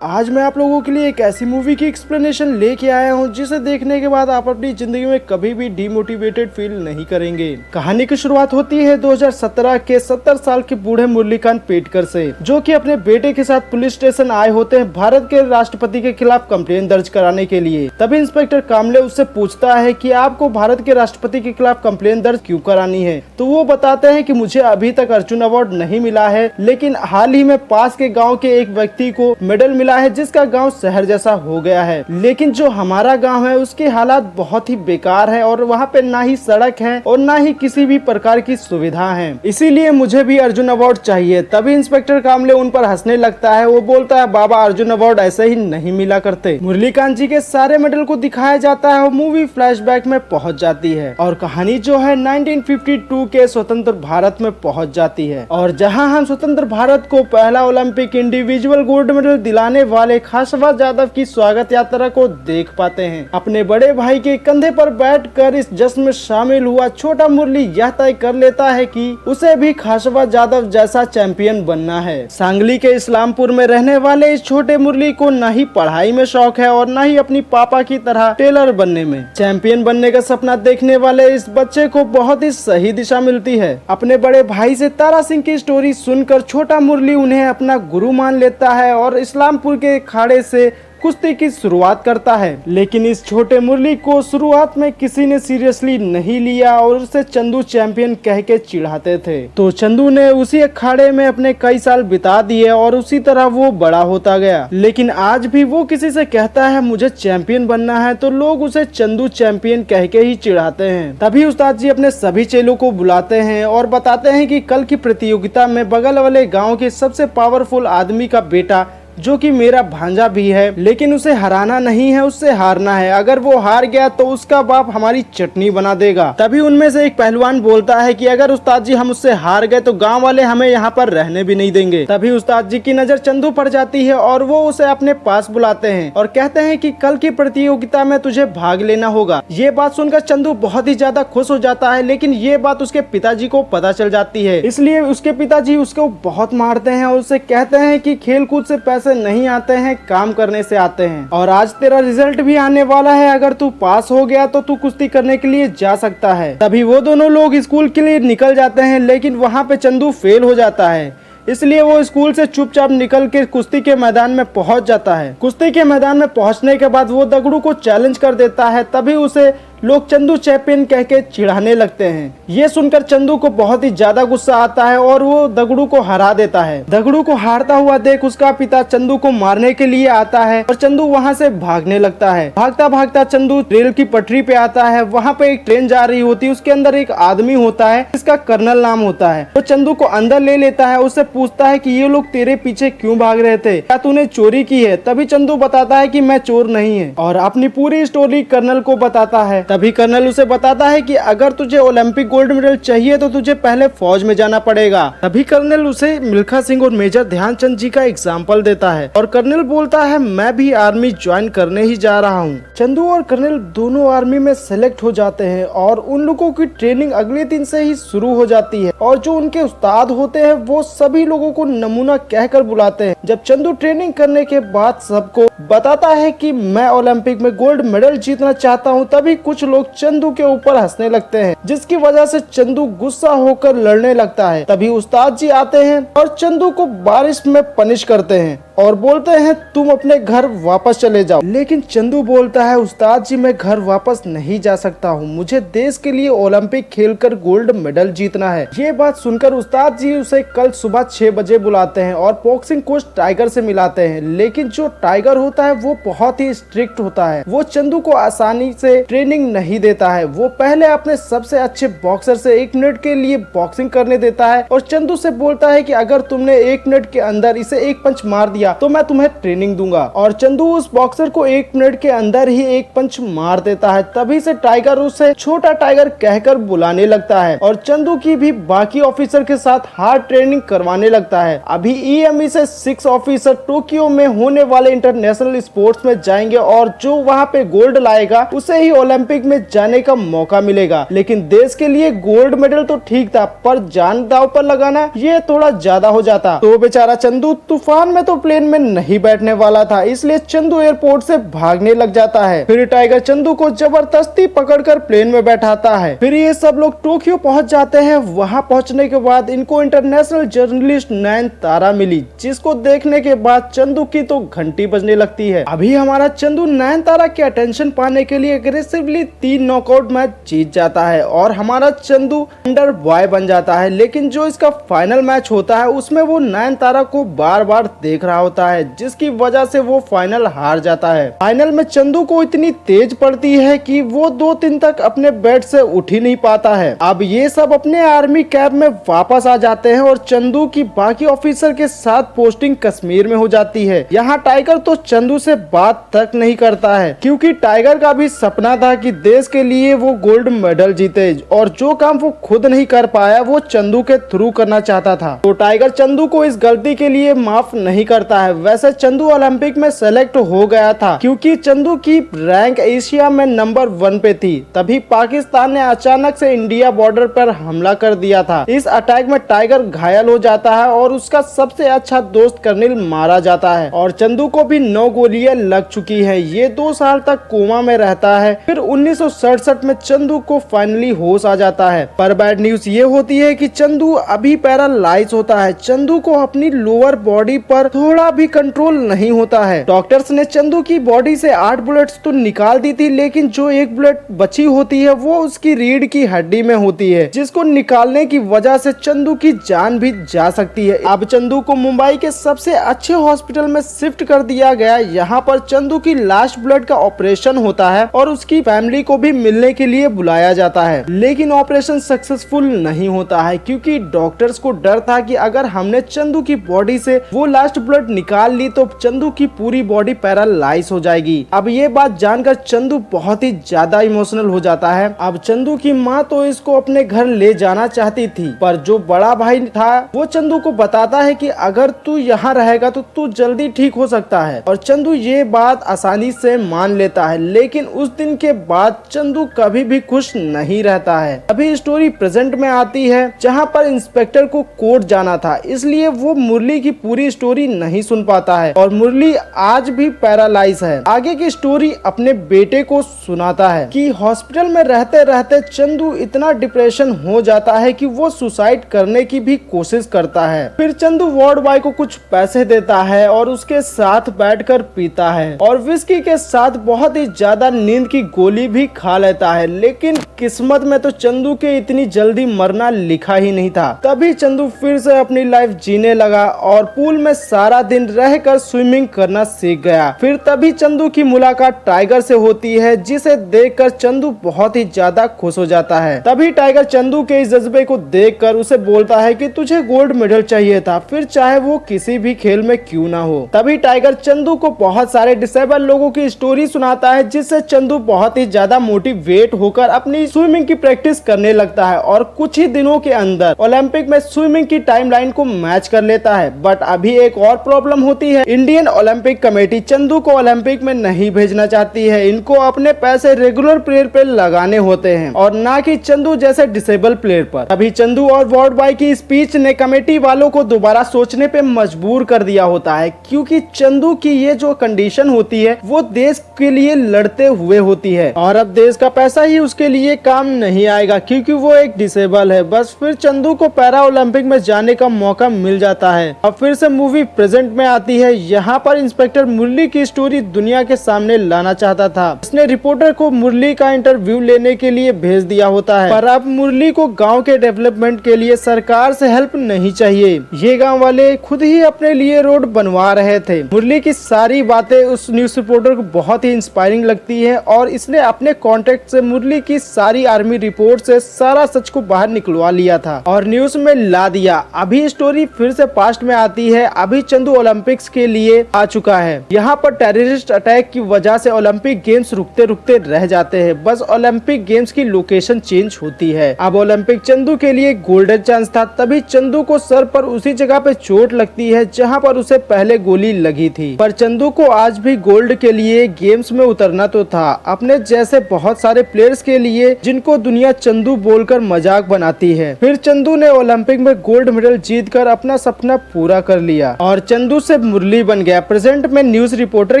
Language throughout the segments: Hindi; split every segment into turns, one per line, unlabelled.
आज मैं आप लोगों के लिए एक ऐसी मूवी की एक्सप्लेनेशन लेके आया हूँ जिसे देखने के बाद आप अपनी जिंदगी में कभी भी डिमोटिवेटेड फील नहीं करेंगे। कहानी की शुरुआत होती है 2017 के 70 साल के बूढ़े मुरलीकांत पेटकर से, जो कि अपने बेटे के साथ पुलिस स्टेशन आए होते हैं भारत के राष्ट्रपति के खिलाफ कंप्लेन दर्ज कराने के लिए। तभी इंस्पेक्टर कामले उससे पूछता है कि आपको भारत के राष्ट्रपति के खिलाफ कंप्लेन दर्ज क्यों करानी है। तो वो बताते हैं कि मुझे अभी तक अर्जुन अवार्ड नहीं मिला है, लेकिन हाल ही में पास के गाँव के एक व्यक्ति को मेडल मिला है जिसका गांव शहर जैसा हो गया है। लेकिन जो हमारा गांव है उसके हालात बहुत ही बेकार है और वहाँ पे ना ही सड़क है और ना ही किसी भी प्रकार की सुविधा है, इसीलिए मुझे भी अर्जुन अवार्ड चाहिए। तभी इंस्पेक्टर कामले उन पर हंसने लगता है। वो बोलता है, बाबा अर्जुन अवार्ड ऐसे ही नहीं मिला करते। मुरलीकांत जी के सारे मेडल को दिखाया जाता है और मूवी फ्लैशबैक में पहुँच जाती है और कहानी जो है 1952 के स्वतंत्र भारत में पहुँच जाती है, और जहाँ हम स्वतंत्र भारत को पहला ओलंपिक इंडिविजुअल गोल्ड मेडल दिलाने वाले खासवाज यादव की स्वागत यात्रा को देख पाते हैं। अपने बड़े भाई के कंधे पर बैठकर इस जश्न में शामिल हुआ छोटा मुरली यह तय कर लेता है कि उसे भी खासवाज यादव जैसा चैंपियन बनना है। सांगली के इस्लामपुर में रहने वाले इस छोटे मुरली को न ही पढ़ाई में शौक है और न ही अपनी पापा की तरह टेलर बनने में। चैंपियन बनने का सपना देखने वाले इस बच्चे को बहुत ही सही दिशा मिलती है। अपने बड़े भाई से तारा सिंह की स्टोरी सुनकर छोटा मुरली उन्हें अपना गुरु मान लेता है और इस्लामपुर के खाड़े से कुश्ती की शुरुआत करता है। लेकिन इस छोटे मुरली को शुरुआत में किसी ने सीरियसली नहीं लिया और उसे चंदू चैंपियन कह के चिढ़ाते थे। तो चंदू ने उसी अखाड़े में अपने कई साल बिता दिए और उसी तरह वो बड़ा होता गया। लेकिन आज भी वो किसी से कहता है मुझे चैंपियन बनना है तो लोग उसे चंदू चैंपियन कह के ही चिढ़ाते हैं। तभी उस्ताद जी अपने सभी चेलों को बुलाते हैं और बताते हैं कि कल की प्रतियोगिता में बगल वाले गाँव के सबसे पावरफुल आदमी का बेटा, जो कि मेरा भांजा भी है, लेकिन उसे हराना नहीं है, उससे हारना है। अगर वो हार गया तो उसका बाप हमारी चटनी बना देगा। तभी उनमें से एक पहलवान बोलता है कि अगर उस्ताद जी हम उससे हार गए तो गांव वाले हमें यहाँ पर रहने भी नहीं देंगे। तभी उस्ताद जी की नजर चंदू पड़ जाती है और वो उसे अपने पास बुलाते हैं और कहते हैं कि कल की प्रतियोगिता में तुझे भाग लेना होगा। ये बात सुनकर चंदू बहुत ही ज्यादा खुश हो जाता है, लेकिन ये बात उसके पिताजी को पता चल जाती है, इसलिए उसके पिताजी उसको बहुत मारते हैं और उसे कहते हैं कि खेल कूद से पैसे नहीं आते हैं, काम करने से आते हैं। और आज तेरा रिजल्ट भी आने वाला है, अगर तू पास हो गया तो तू कुश्ती करने के लिए जा सकता है। तभी वो दोनों लोग स्कूल के लिए निकल जाते हैं, लेकिन वहाँ पे चंदू फेल हो जाता है, इसलिए वो स्कूल से चुपचाप निकल के कुश्ती के मैदान में पहुंच जाता है। कुश्ती के मैदान में पहुंचने के बाद वो दगड़ू को चैलेंज कर देता है। तभी उसे लोग चंदू चैंपियन कह के चिढ़ाने लगते हैं। ये सुनकर चंदू को बहुत ही ज्यादा गुस्सा आता है और वो दगड़ू को हरा देता है। दगड़ू को हारता हुआ देख उसका पिता चंदू को मारने के लिए आता है और चंदू वहाँ से भागने लगता है। भागता भागता चंदू रेल की पटरी पे आता है। वहाँ पे एक ट्रेन जा रही होती है, उसके अंदर एक आदमी होता है जिसका कर्नल नाम होता है। वो चंदू को अंदर ले लेता है, उससे पूछता है कि ये लोग तेरे पीछे क्यों भाग रहे थे, क्या तूने चोरी की है। तभी चंदू बताता है कि मैं चोर नहीं है और अपनी पूरी स्टोरी कर्नल को बताता है। तभी कर्नल उसे बताता है कि अगर तुझे ओलंपिक गोल्ड मेडल चाहिए तो तुझे पहले फौज में जाना पड़ेगा। तभी कर्नल उसे मिल्खा सिंह और मेजर ध्यानचंद जी का एग्जाम्पल देता है और कर्नल बोलता है मैं भी आर्मी ज्वाइन करने ही जा रहा हूँ। चंदू और कर्नल दोनों आर्मी में सेलेक्ट हो जाते हैं और उन लोगों की ट्रेनिंग अगले दिन से ही शुरू हो जाती है और जो उनके उस्ताद होते हैं वो सभी लोगों को नमूना कहकर बुलाते हैं। जब चंदू ट्रेनिंग करने के बाद सबको बताता है कि मैं ओलंपिक में गोल्ड मेडल जीतना चाहता हूँ, तभी कुछ लोग चंदू के ऊपर हंसने लगते हैं, जिसकी वजह से चंदू गुस्सा होकर लड़ने लगता है। तभी उस्ताद जी आते हैं और चंदू को बारिश में पनिश करते हैं और बोलते हैं तुम अपने घर वापस चले जाओ। लेकिन चंदू बोलता है उस्ताद जी मैं घर वापस नहीं जा सकता हूँ, मुझे देश के लिए ओलंपिक खेलकर गोल्ड मेडल जीतना है। ये बात सुनकर उस्ताद जी उसे कल सुबह 6 बजे बुलाते हैं और बॉक्सिंग कोच टाइगर से मिलाते हैं। लेकिन जो टाइगर होता है वो बहुत ही स्ट्रिक्ट होता है, वो चंदू को आसानी से ट्रेनिंग नहीं देता है। वो पहले अपने सबसे अच्छे बॉक्सर से 1 मिनट के लिए बॉक्सिंग करने देता है और चंदू से बोलता है कि अगर तुमने 1 मिनट के अंदर इसे एक पंच मार दिया तो मैं तुम्हें ट्रेनिंग दूंगा। और चंदू उस बॉक्सर को 1 मिनट के अंदर ही एक पंच मार देता है। तभी से टाइगर उसे छोटा टाइगर कहकर बुलाने लगता है और चंदू की भी बाकी ऑफिसर के साथ हार्ड ट्रेनिंग करवाने लगता है। अभी EME से 6 ऑफिसर टोक्यो में होने वाले इंटरनेशनल स्पोर्ट्स में जाएंगे और जो वहाँ पे गोल्ड लाएगा उसे ही ओलंपिक में जाने का मौका मिलेगा। लेकिन देश के लिए गोल्ड मेडल तो ठीक था, पर जान दांव पर लगाना ये थोड़ा ज्यादा हो जाता। तो बेचारा चंदू तूफान में तो प्लेन प्लेन में नहीं बैठने वाला था, इसलिए चंदू एयरपोर्ट से भागने लग जाता है। फिर टाइगर चंदू को जबरदस्ती पकड़कर प्लेन में बैठाता है। फिर ये सब लोग टोक्यो पहुंच जाते हैं। वहां पहुंचने के बाद इनको इंटरनेशनल जर्नलिस्ट नयनतारा मिली, जिसको देखने के बाद चंदू की तो घंटी बजने लगती है। अभी हमारा चंदू नयनतारा के अटेंशन पाने के लिए अग्रेसिवली 3 नॉकआउट मैच जीत जाता है और हमारा चंदू अंडर बॉय बन जाता है। लेकिन जो इसका फाइनल मैच होता है उसमें वो नयनतारा को बार बार देख रहा होता है, जिसकी वजह से वो फाइनल हार जाता है। फाइनल में चंदू को इतनी तेज पड़ती है कि वो 2 दिन तक अपने बेड से उठ ही नहीं पाता है। अब ये सब अपने आर्मी कैंप में वापस आ जाते हैं और चंदू की बाकी ऑफिसर के साथ पोस्टिंग कश्मीर में हो जाती है। यहाँ टाइगर तो चंदू से बात तक नहीं करता है, क्योंकि टाइगर का भी सपना था कि देश के लिए वो गोल्ड मेडल जीते और जो काम वो खुद नहीं कर पाया वो चंदू के थ्रू करना चाहता था। तो टाइगर चंदू को इस गलती के लिए माफ नहीं करता है। वैसे चंदू ओलंपिक में सेलेक्ट हो गया था, क्योंकि चंदू की रैंक एशिया में नंबर 1 पे थी। तभी पाकिस्तान ने अचानक से इंडिया बॉर्डर पर हमला कर दिया था। इस अटैक में टाइगर घायल हो जाता है और उसका सबसे अच्छा दोस्त कर्नल मारा जाता है और चंदू को भी 9 गोलियां लग चुकी है। ये 2 साल तक कोमा में रहता है। फिर 1967 में चंदू को फाइनली होश आ जाता है। पर बैड न्यूज ये होती है कि चंदू अभी पैरालाइज होता है। चंदू को अपनी लोअर बॉडी पर थोड़ा भी कंट्रोल नहीं होता है। डॉक्टर्स ने चंदू की बॉडी से 8 बुलेट्स तो निकाल दी थी, लेकिन जो 1 बुलेट बची होती है वो उसकी रीढ़ की हड्डी में होती है, जिसको निकालने की वजह से चंदू की जान भी जा सकती है। अब चंदू को मुंबई के सबसे अच्छे हॉस्पिटल में शिफ्ट कर दिया गया। यहाँ पर चंदू की लास्ट ब्लड का ऑपरेशन होता है और उसकी फैमिली को भी मिलने के लिए बुलाया जाता है, लेकिन ऑपरेशन सक्सेसफुल नहीं होता है, क्योंकि डॉक्टर्स को डर था कि अगर हमने चंदू की बॉडी से वो लास्ट ब्लड निकाल ली तो चंदू की पूरी बॉडी पैरालाइज हो जाएगी। अब ये बात जानकर चंदू बहुत ही ज्यादा इमोशनल हो जाता है। अब चंदू की माँ तो इसको अपने घर ले जाना चाहती थी, पर जो बड़ा भाई था वो चंदू को बताता है कि अगर तू यहाँ रहेगा तो तू जल्दी ठीक हो सकता है, और चंदू ये बात आसानी से मान लेता है। लेकिन उस दिन के बाद चंदू कभी भी खुश नहीं रहता है। अभी स्टोरी प्रेजेंट में आती है, जहाँ पर इंस्पेक्टर को कोर्ट जाना था, इसलिए वो मुरली की पूरी स्टोरी नहीं सुन पाता है और मुरली आज भी पैरालाइज है। आगे की स्टोरी अपने बेटे को सुनाता है कि हॉस्पिटल में रहते रहते चंदू इतना डिप्रेशन हो जाता है कि वो सुसाइड करने की भी कोशिश करता है। फिर चंदू वार्ड बॉय को कुछ पैसे देता है और उसके साथ बैठकर पीता है और विस्की के साथ बहुत ही ज्यादा नींद की गोली भी खा लेता है। लेकिन किस्मत में तो चंदू के इतनी जल्दी मरना लिखा ही नहीं था। तभी चंदू फिर से अपनी लाइफ जीने लगा और पूल में सारा दिन रहकर स्विमिंग करना सीख गया। फिर तभी चंदू की मुलाकात टाइगर से होती है, जिसे देखकर चंदू बहुत ही ज्यादा खुश हो जाता है। तभी टाइगर चंदू के इस जज्बे को देखकर उसे बोलता है कि तुझे गोल्ड मेडल चाहिए था, फिर चाहे वो किसी भी खेल में क्यों ना हो। तभी टाइगर चंदू को बहुत सारे डिसेबल लोगों की स्टोरी सुनाता है, जिससे चंदू बहुत ही ज्यादा मोटिवेट होकर अपनी स्विमिंग की प्रैक्टिस करने लगता है और कुछ ही दिनों के अंदर ओलंपिक में स्विमिंग की टाइमलाइन को मैच कर लेता है। बट अभी एक और प्रॉब्लम होती है। इंडियन ओलंपिक कमेटी चंदू को ओलंपिक में नहीं भेजना चाहती है। इनको अपने पैसे रेगुलर प्लेयर पे लगाने होते हैं और ना कि चंदू जैसे डिसेबल प्लेयर पर। अभी चंदू और वार्ड बॉय की स्पीच ने कमेटी वालों को दोबारा सोचने पे मजबूर कर दिया होता है, क्योंकि चंदू की ये जो कंडीशन होती है वो देश के लिए लड़ते हुए होती है और अब देश का पैसा ही उसके लिए काम नहीं आएगा, क्योंकि वो एक डिसेबल है। बस फिर चंदू को पैरा ओलंपिक में जाने का मौका मिल जाता है। अब फिर से मूवी प्रेजेंट में आती है। यहाँ पर इंस्पेक्टर मुरली की स्टोरी दुनिया के सामने लाना चाहता था। उसने रिपोर्टर को मुरली का इंटरव्यू लेने के लिए भेज दिया होता है, पर अब मुरली को गांव के डेवलपमेंट के लिए सरकार से हेल्प नहीं चाहिए। ये गांव वाले खुद ही अपने लिए रोड बनवा रहे थे। मुरली की सारी बातें उस न्यूज रिपोर्टर को बहुत ही इंस्पायरिंग लगती है और इसने अपने कॉन्टेक्ट से मुरली की सारी आर्मी रिपोर्ट से सारा सच को बाहर निकलवा लिया था और न्यूज में ला दिया। अभी स्टोरी फिर से पास्ट में आती है। अभी चंदू ओलंपिक्स के लिए आ चुका है। यहाँ पर टेररिस्ट अटैक की वजह से ओलंपिक गेम्स रुकते रुकते रह जाते हैं। बस ओलंपिक गेम्स की लोकेशन चेंज होती है। अब ओलंपिक चंदू के लिए गोल्डन चांस था। तभी चंदू को सर पर उसी जगह पे चोट लगती है जहाँ पर उसे पहले गोली लगी थी। पर चंदू को आज भी गोल्ड के लिए गेम्स में उतरना तो था, अपने जैसे बहुत सारे प्लेयर्स के लिए जिनको दुनिया चंदू बोलकर मजाक बनाती है। फिर चंदू ने ओलंपिक में गोल्ड मेडल जीतकर अपना सपना पूरा कर लिया और चंदू चंदू से मुरली बन गया। प्रेजेंट में न्यूज रिपोर्टर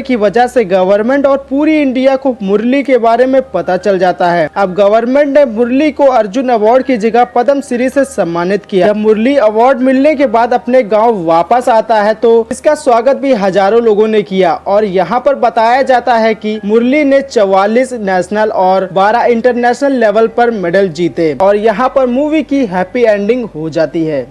की वजह से गवर्नमेंट और पूरी इंडिया को मुरली के बारे में पता चल जाता है। अब गवर्नमेंट ने मुरली को अर्जुन अवार्ड की जगह पद्म श्री से सम्मानित किया। जब मुरली अवार्ड मिलने के बाद अपने गांव वापस आता है तो इसका स्वागत भी हजारों लोगों ने किया और यहाँ पर बताया जाता है कि मुरली ने 44 नेशनल और 12 इंटरनेशनल लेवल पर मेडल जीते और यहाँ पर मूवी की हैप्पी एंडिंग हो जाती है।